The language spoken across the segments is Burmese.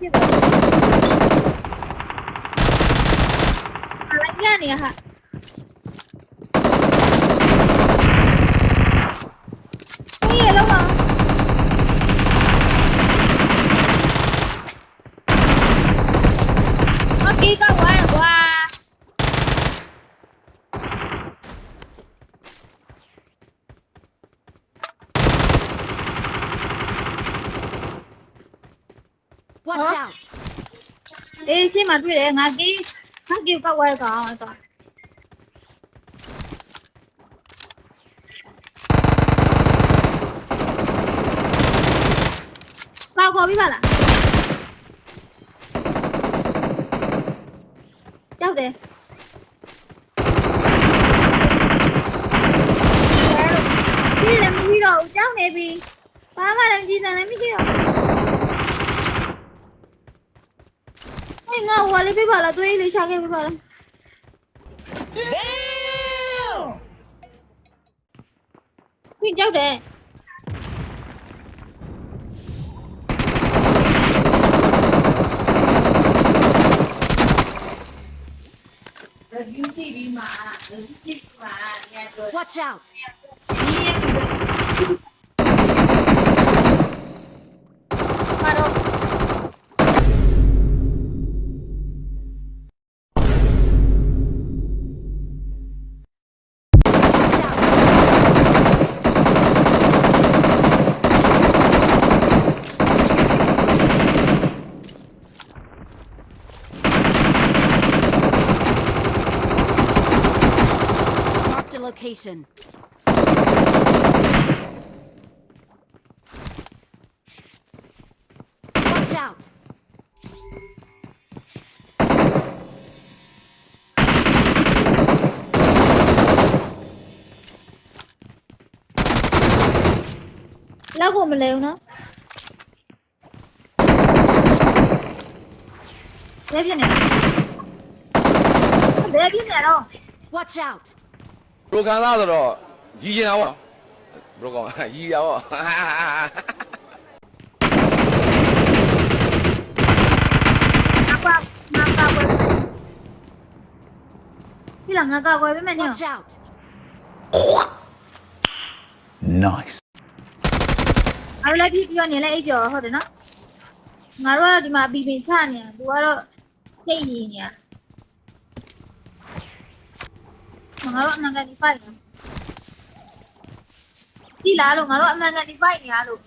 ဖြစ်ပါလိုက်ရနေဟာဒီရလောက်ပါโอเคก็ว่าကွာ Watch out! အေးရှင်းမှာတွေ့တယ်ငါကြီးကောက်ဝဲကောင်အဲ့တော့ပေါက်ခေါ်ပြီးပါလားကြောက်တယ်ဒီလည်းမပြီးတော့ဘူးကြောက်နေပြီဘာမှလည်းကြည်စံလည်းမရှိတော့ငါဝါလေးပြပါလားတွေးလေးချခဲ့ပြပါလားဒီကြောက်တယ်Watch out! Location. Watch out. Lago mo lang no? Debyan na. Watch out. ဘရိုကန်သားဆိုတော့ရီးနေတာပေါ့ဘရိုကောင်ရီးရပေါ့ဒီလားငါကောက်ွယ်ပေးမယ်ည Watch out. Nice. ငါတို့လည်းပြီးပြောနေလဲအိပ်ပြောဟုတ်တယ်နော်ငါတို့ကဒီမှာဘီဘီချနေတာသူကတော့စိတ်ရည်နေတာငါတို့အမှန်ကန်ဒီဖိုက်နေဒီလားလို့ငါတို့အမှန်ကန်ဒီဖိုက်နေရလို့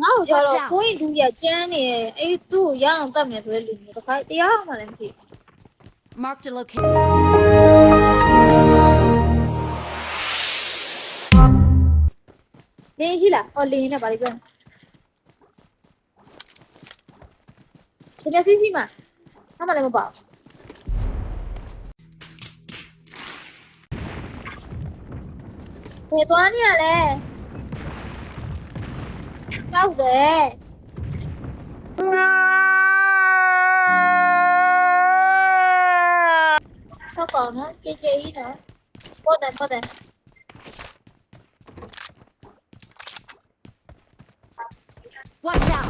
ငါ့ကိုကျတော့ကိုင်းတူရကျန်းနေအဲ့သူ့ကိုရအောင်တတ်မယ်ဆိုတဲ့လူမျိုးတစ်ခါတရားမှလည်းမရှိ Mark the location. လင်းရှိလားအော်လင်းနဲ့ဗာလိပြောဒီစီမှာအမှလည်းမပေါ့ဘယ်သွားနေရလဲကြောက်တယ်ဆောက်ကောင်နော်ကြည်ကြီးနော်ပေါ်တယ် Watch out.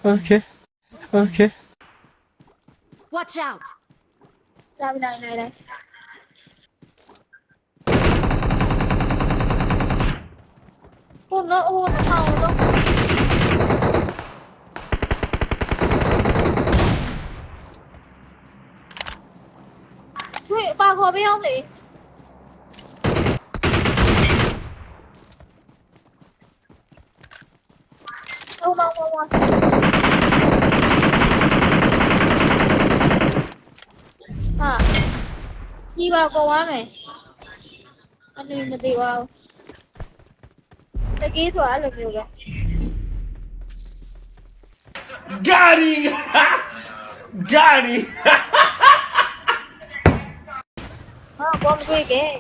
Okay. Okay. Watch out. လာပြီလိုက်ဟိုနော်ဟိုနော်ဆောင်းတော့တွေ့ပါခေါ်ပေးအောင်လေဟိုမောင်ဟာဒီပါကောဝမ်းမယ်အဲ့ဒီမသေးပါဘူးတကယ်ဆိုအဲ့လိုမျိုးပဲ Got him! Got him! ဟာဘောမတွေ့ခဲ့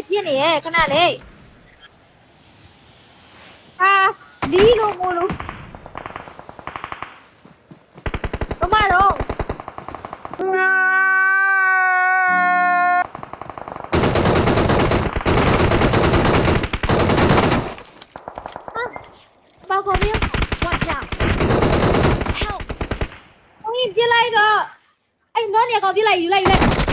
ပြင်းနေရဲ့ခဏလေးဟာလီလိုမို့လို့ဘမတော့ဘာခေါ်လဲ Watch out! Help! ဘုန်းကြီးပြစ်လိုက်တော့အဲ့နော်နေကောင်ပြစ်လိုက်ယူလိုက်